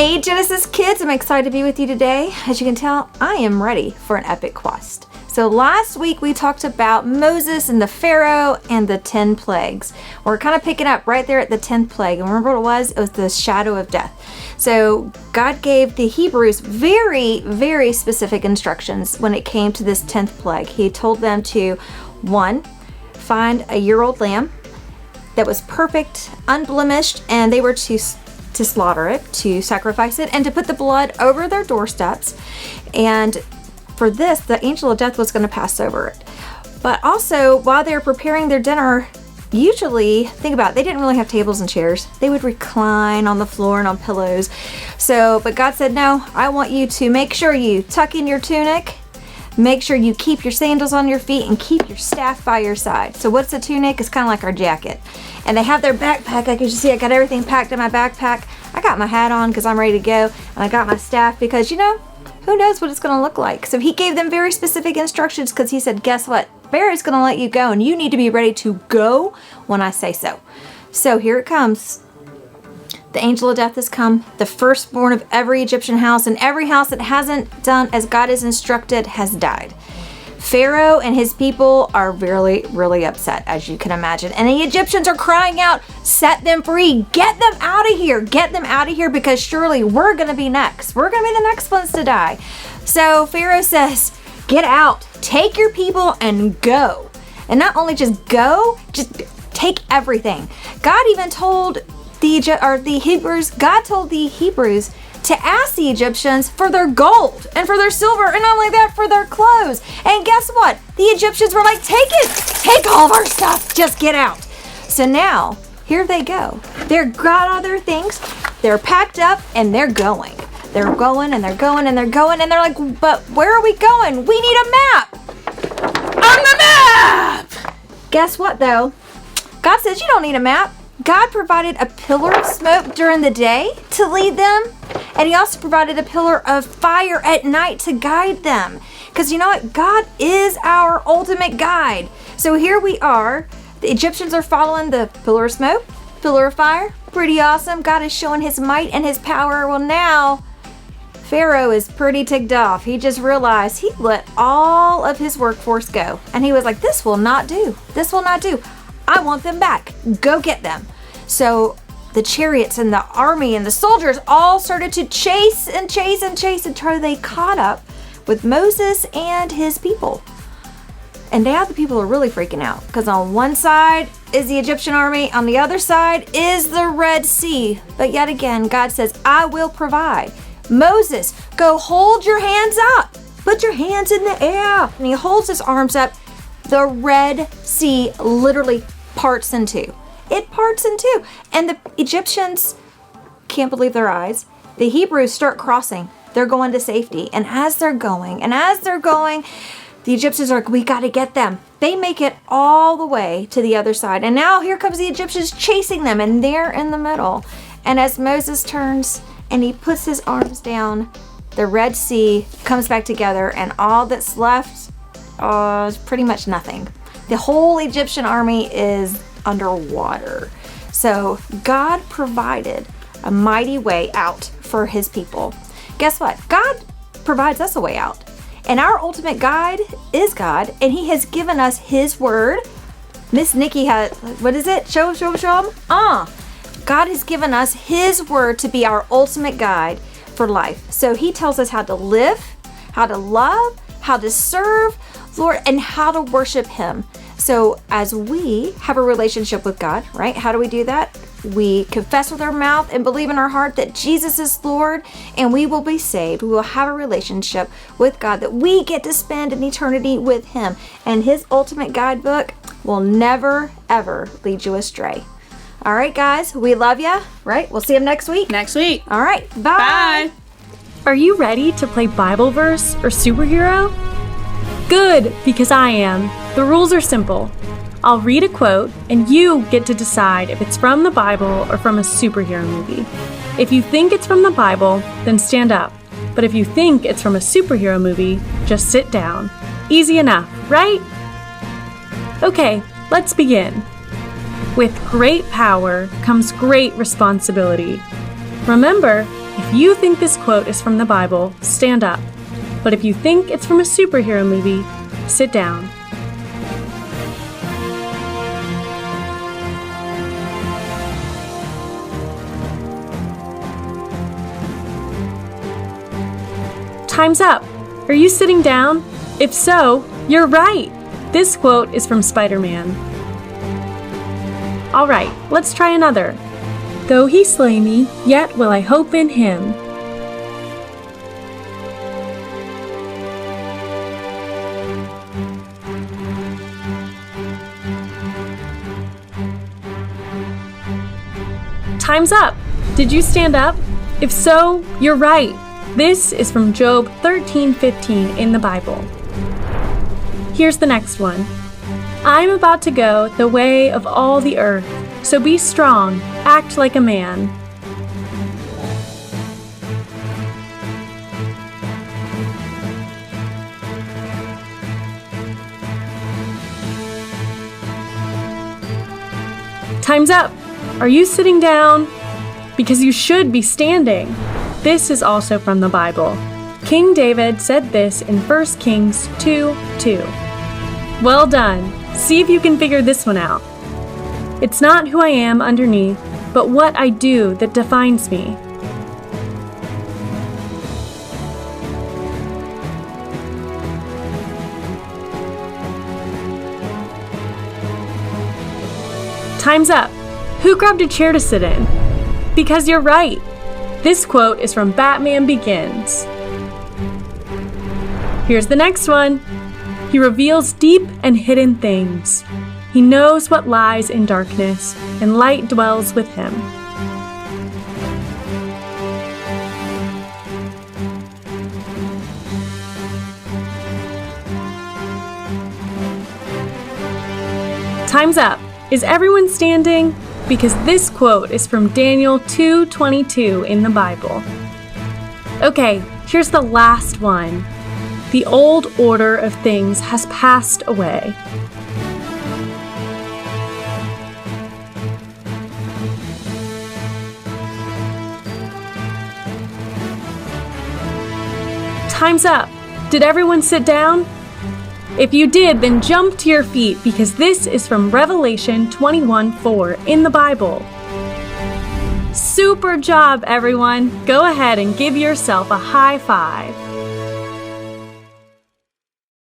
Hey Genesis kids, I'm excited to be with you today. As you can tell, I am ready for an epic quest. So last week we talked about Moses and the Pharaoh and the 10 plagues. We're kind of picking up right there at the 10th plague. And remember what it was? It was the shadow of death. So God gave the Hebrews very, very specific instructions when it came to this 10th plague. He told them to, 1, find a year-old lamb that was perfect, unblemished, and they were to slaughter it, to sacrifice it, and to put the blood over their doorsteps. And for this, the angel of death was going to pass over it. But also, while they were preparing their dinner, usually, think about it, they didn't really have tables and chairs. They would recline on the floor and on pillows. But God said, no, I want you to make sure you tuck in your tunic, make sure you keep your sandals on your feet, and keep your staff by your side. So what's a tunic? It's kind of like our jacket. And they have their backpack. Like you see, I got everything packed in my backpack. I got my hat on because I'm ready to go. And I got my staff because, who knows what it's going to look like. So he gave them very specific instructions because he said, guess what? Pharaoh's going to let you go and you need to be ready to go when I say so. So here it comes. The angel of death has come. The firstborn of every Egyptian house and every house that hasn't done as God has instructed has died. Pharaoh and his people are really, really upset, as you can imagine. And the Egyptians are crying out, set them free, get them out of here, because surely we're going to be next. We're going to be the next ones to die. So Pharaoh says, get out, take your people and go. And not only just go, just take everything. God even told the Hebrews to ask the Egyptians for their gold and for their silver, and not only that, for their clothes. And guess what? The Egyptians were like, take all of our stuff, just get out. So now, here they go. They've got all their things, they're packed up, and they're going. They're going, and they're going, and they're going, and they're like, but where are we going? We need a map. On the map! Guess what, though? God says you don't need a map. God provided a pillar of smoke during the day to lead them. And he also provided a pillar of fire at night to guide them. Because you know what? God is our ultimate guide. So here we are. The Egyptians are following the pillar of smoke, pillar of fire. Pretty awesome. God is showing his might and his power. Well, now Pharaoh is pretty ticked off. He just realized he let all of his workforce go. And he was like, this will not do. This will not do. I want them back. Go get them. So the chariots and the army and the soldiers all started to chase until they caught up with Moses and his people. And now the people are really freaking out because on one side is the Egyptian army, on the other side is the Red Sea. But yet again, God says, I will provide. Moses, go hold your hands up. Put your hands in the air. And he holds his arms up. The Red Sea literally parts in two. It parts in two. And the Egyptians can't believe their eyes. The Hebrews start crossing. They're going to safety. And as they're going, the Egyptians are like, we got to get them. They make it all the way to the other side. And now here comes the Egyptians chasing them. And they're in the middle. And as Moses turns and he puts his arms down, the Red Sea comes back together. And all that's left is pretty much nothing. The whole Egyptian army is underwater. So God provided a mighty way out for his people. Guess what? God provides us a way out. And our ultimate guide is God. And he has given us his word. Miss Nikki has, what is it? Show them. God has given us his word to be our ultimate guide for life. So he tells us how to live, how to love, how to serve, Lord, and how to worship him. So as we have a relationship with God, right? How do we do that? We confess with our mouth and believe in our heart that Jesus is Lord, and we will be saved. We will have a relationship with God that we get to spend an eternity with him. And his ultimate guidebook will never, ever lead you astray. All right, guys, we love you, right? We'll see you next week. All right, bye. Are you ready to play Bible verse or superhero? Good, because I am. The rules are simple. I'll read a quote, and you get to decide if it's from the Bible or from a superhero movie. If you think it's from the Bible, then stand up. But if you think it's from a superhero movie, just sit down. Easy enough, right? Okay, let's begin. With great power comes great responsibility. Remember, If you think this quote is from the Bible, stand up. But if you think it's from a superhero movie, sit down. Time's up. Are you sitting down? If so, you're right. This quote is from Spider-Man. All right, let's try another. Though he slay me, yet will I hope in him. Time's up. Did you stand up? If so, you're right. This is from Job 13:15 in the Bible. Here's the next one. I'm about to go the way of all the earth, so be strong, act like a man. Time's up. Are you sitting down? Because you should be standing. This is also from the Bible. King David said this in 1 Kings 2:2. Well done. See if you can figure this one out. It's not who I am underneath, but what I do that defines me. Time's up. Who grabbed a chair to sit in? Because you're right. This quote is from Batman Begins. Here's the next one. He reveals deep and hidden things. He knows what lies in darkness, and light dwells with him. Time's up. Is everyone standing? Because this quote is from Daniel 2:22 in the Bible. Okay, here's the last one. The old order of things has passed away. Time's up. Did everyone sit down? If you did, then jump to your feet because this is from Revelation 21:4 in the Bible. Super job, everyone. Go ahead and give yourself a high five.